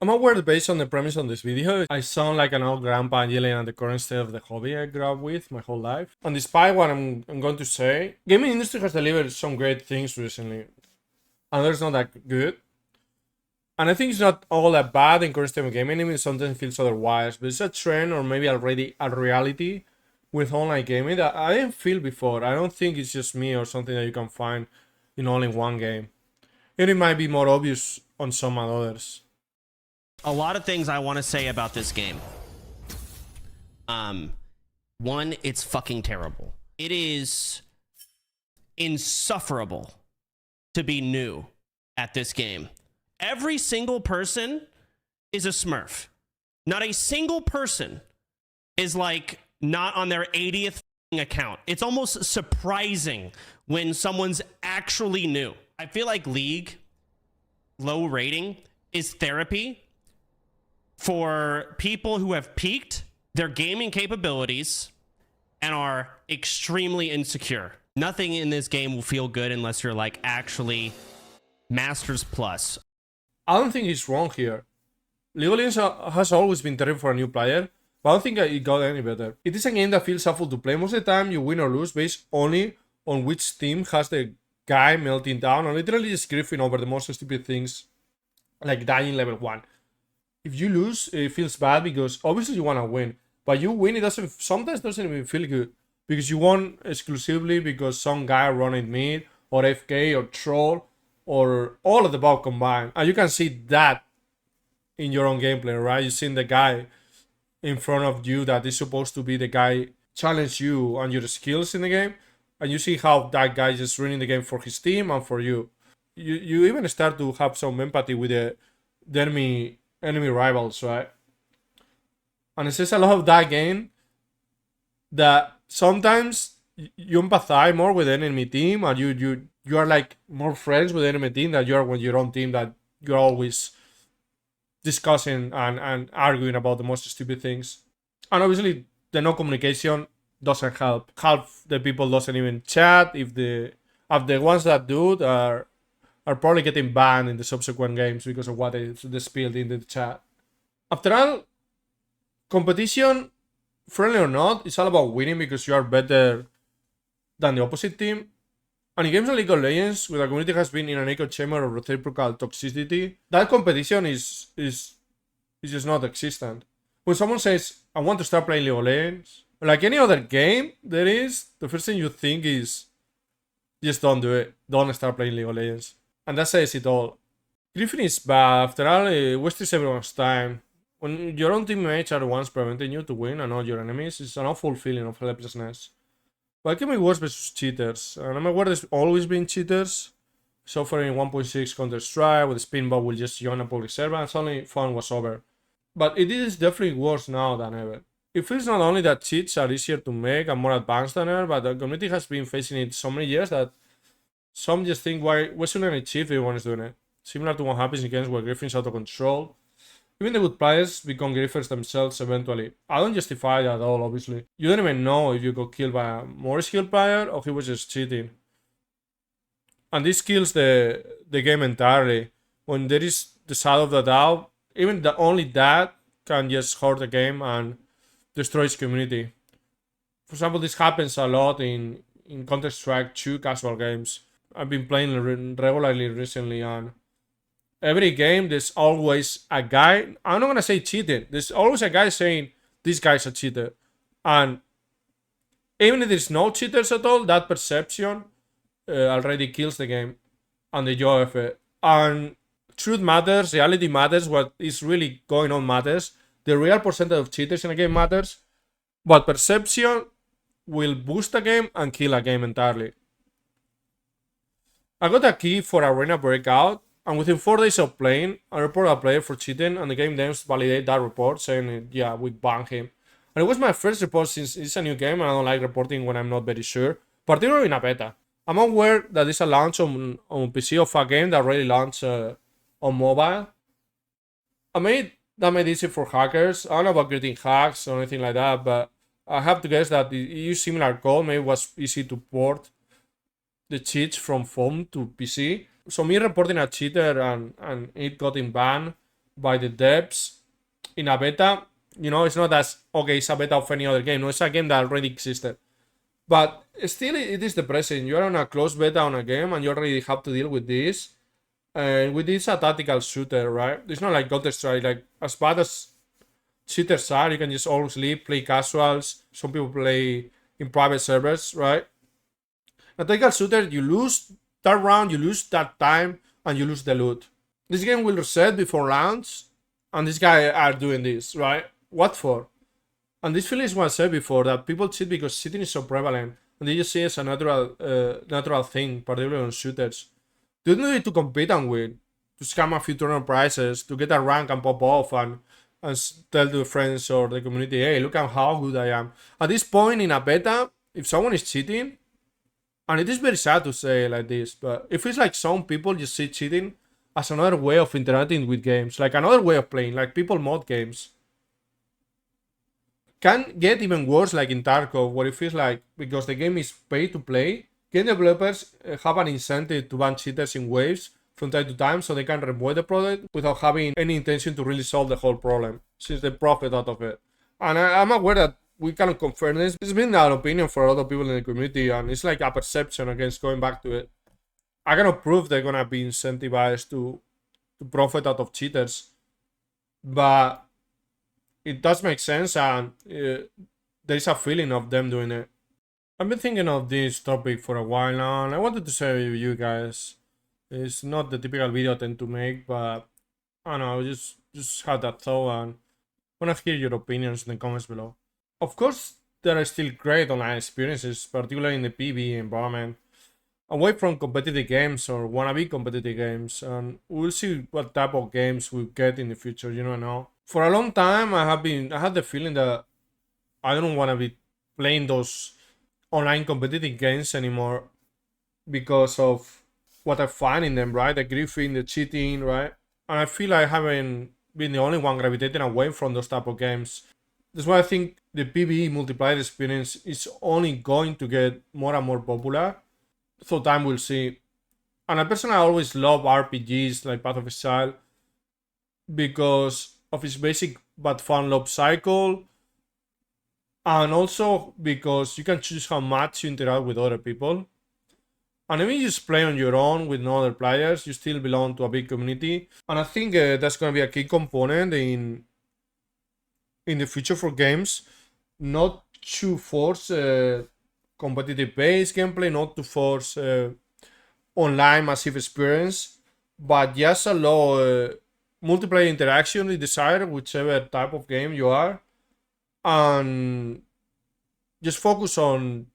I'm aware that based on the premise on this video, I sound like an old grandpa yelling at the current state of the hobby I grew up with my whole life. And despite what I'm going to say, gaming industry has delivered some great things recently. And there's not that good. And I think it's not all that bad in current state of gaming, even sometimes feels otherwise. But it's a trend or maybe already a reality with online gaming that I didn't feel before. I don't think it's just me or something that you can find in only one game. And it might be more obvious on some others. A lot of things I want to say about this game. One, it's fucking terrible. It is insufferable to be new at this game. Every single person is a smurf. Not a single person is like not on their 80th account. It's almost surprising when someone's actually new. I feel like League low rating is therapy for people who have peaked their gaming capabilities and are extremely insecure. Nothing in this game will feel good unless you're like actually Masters Plus. I don't think he's wrong here. League of Legends has always been terrible for a new player, but I don't think it got any better. It is a game that feels awful to play. Most of the time, you win or lose based only on which team has the guy melting down and literally just griefing over the most stupid things, like dying level 1. If you lose, it feels bad because obviously you want to win, but you win, it sometimes doesn't even feel good because you won exclusively because some guy running mid or FK or troll or all of the above combined. And you can see that in your own gameplay, right? You've seen the guy in front of you that is supposed to be the guy challenge you on your skills in the game. And you see how that guy is just running the game for his team and for you. You even start to have some empathy with the enemy rivals, right? And it says a lot of that game that sometimes you empathize more with the enemy team and you are like more friends with the enemy team than you are with your own team that you're always discussing and arguing about the most stupid things. And obviously the no communication doesn't help. Half the people doesn't even chat. If the ones that do are probably getting banned in the subsequent games because of what they spilled in the chat. After all, competition, friendly or not, it's all about winning because you are better than the opposite team. And in games like League of Legends, where the community has been in an echo chamber of reciprocal toxicity, that competition is just not existent. When someone says, I want to start playing League of Legends, like any other game there is, the first thing you think is, just don't do it. Don't start playing League of Legends. And that says it all. Griefing is bad. After all, it wastes everyone's time. When your own teammates are the ones preventing you to win and not your enemies, it's an awful feeling of helplessness. But it can be worse versus cheaters. And I'm aware there's always been cheaters. So far in 1.6 Counter-Strike, with Spinball will just join a public server and suddenly fun was over. But it is definitely worse now than ever. It feels not only that cheats are easier to make and more advanced than ever, but the community has been facing it so many years that some just think, why shouldn't I cheat if everyone is doing it? Similar to what happens in games where griefing's out of control. Even the good players become griefers themselves eventually. I don't justify that at all, obviously. You don't even know if you got killed by a more skilled player or he was just cheating. And this kills the game entirely. When there is the shadow of the doubt, even only that can just hurt the game and destroy its community. For example, this happens a lot in Counter-Strike 2 casual games. I've been playing regularly recently, and every game there's always a guy, I'm not gonna say cheating, there's always a guy saying this guy's a cheater. And even if there's no cheaters at all, that perception already kills the game and the joy of it. And truth matters, reality matters, what is really going on matters. The real percentage of cheaters in a game matters, but perception will boost a game and kill a game entirely. I got a key for Arena Breakout, and within 4 days of playing, I reported a player for cheating, and the game devs validate that report, saying, yeah, we banned him. And it was my first report since it's a new game, and I don't like reporting when I'm not very sure, particularly in a beta. I'm aware that it's a launch on PC of a game that already launched on mobile. That made it easy for hackers. I don't know about creating hacks or anything like that, but I have to guess that it used similar code. Maybe it was easy to port the cheats from phone to PC. So me reporting a cheater and it got banned by the devs in a beta. You know, it's not as okay, it's a beta of any other game. No, it's a game that already existed. But still, it is depressing. You're on a closed beta on a game and you already have to deal with this. And with this, a tactical shooter, right? It's not like Counter-Strike. Like, as bad as cheaters are, you can just always leave, play casuals. Some people play in private servers, right? A tactical shooter, you lose that round, you lose that time, and you lose the loot. This game will reset before rounds, and these guys are doing this, right? What for? And this feeling is what I said before, that people cheat because cheating is so prevalent, and they just see it as a natural thing, particularly on shooters. You don't need to compete and win, to scam a few tournament prizes, to get a rank and pop off and tell to friends or the community, hey, look at how good I am. At this point in a beta, if someone is cheating, and it is very sad to say like this, but it feels like some people just see cheating as another way of interacting with games, like another way of playing, like people mod games. Can get even worse, like in Tarkov, where it feels like because the game is pay to play, game developers have an incentive to ban cheaters in waves from time to time so they can revoid the product without having any intention to really solve the whole problem, since they profit out of it. And I'm aware that we cannot confirm this. It's been an opinion for a lot of people in the community, and it's like a perception against going back to it. I cannot prove they're gonna be incentivized to profit out of cheaters, but it does make sense, and there's a feeling of them doing it. I've been thinking of this topic for a while now, and I wanted to share with you guys. It's not the typical video I tend to make, but I don't know, just had that thought and wanna hear your opinions in the comments below. Of course, there are still great online experiences, particularly in the PvE environment, away from competitive games or wannabe competitive games, and we'll see what type of games we'll get in the future, you know. For a long time, I had the feeling that I don't want to be playing those online competitive games anymore because of what I find in them, right? The griefing, the cheating, right? And I feel I haven't been the only one gravitating away from those type of games. That's why I think the PvE multiplayer experience is only going to get more and more popular. So time will see. And I personally always love RPGs like Path of Exile because of its basic but fun loop cycle, and also because you can choose how much you interact with other people. And even you just play on your own with no other players, you still belong to a big community. And I think that's going to be a key component in the future for games, not to force competitive based gameplay, not to force online massive experience, but just allow multiplayer interaction you desire, whichever type of game you are, and just focus on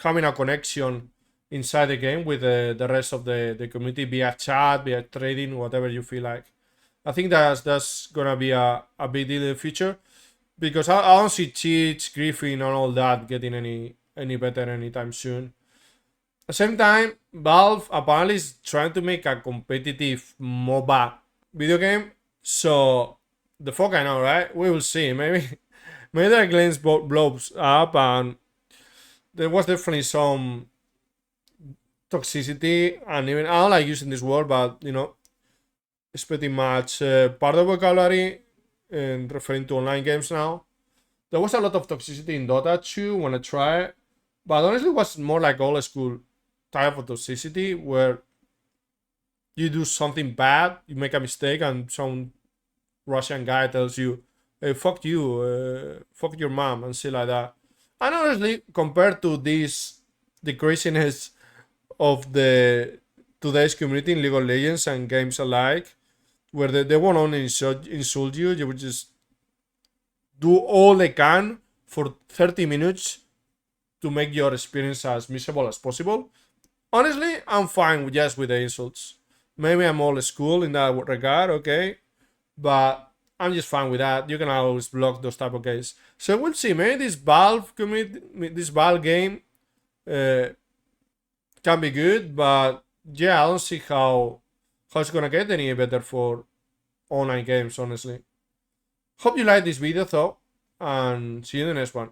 having a connection inside the game with the rest of the community, via chat, via trading, whatever you feel like. I think that's gonna be a big deal in the future, because I don't see cheats, griefing, and all that getting any better anytime soon. At the same time, Valve apparently is trying to make a competitive MOBA video game, so the fuck I know, right? We will see. Maybe their claims blows up, and there was definitely some toxicity, and even I don't like using this word, but you know, it's pretty much part of vocabulary and referring to online games now. There was a lot of toxicity in Dota 2 when I tried, but honestly it was more like old school type of toxicity where you do something bad, you make a mistake, and some Russian guy tells you, hey, fuck you, fuck your mom, and shit like that. And honestly, compared to the craziness of the today's community in League of Legends and games alike, where they won't only insult you, you will just do all they can for 30 minutes to make your experience as miserable as possible. Honestly, I'm fine with the insults. Maybe I'm old school in that regard, okay? But I'm just fine with that. You can always block those type of games. So we'll see. Maybe this Valve game can be good, but yeah, I don't see how it's gonna get any better for online games, honestly. Hope you like this video though, and see you in the next one.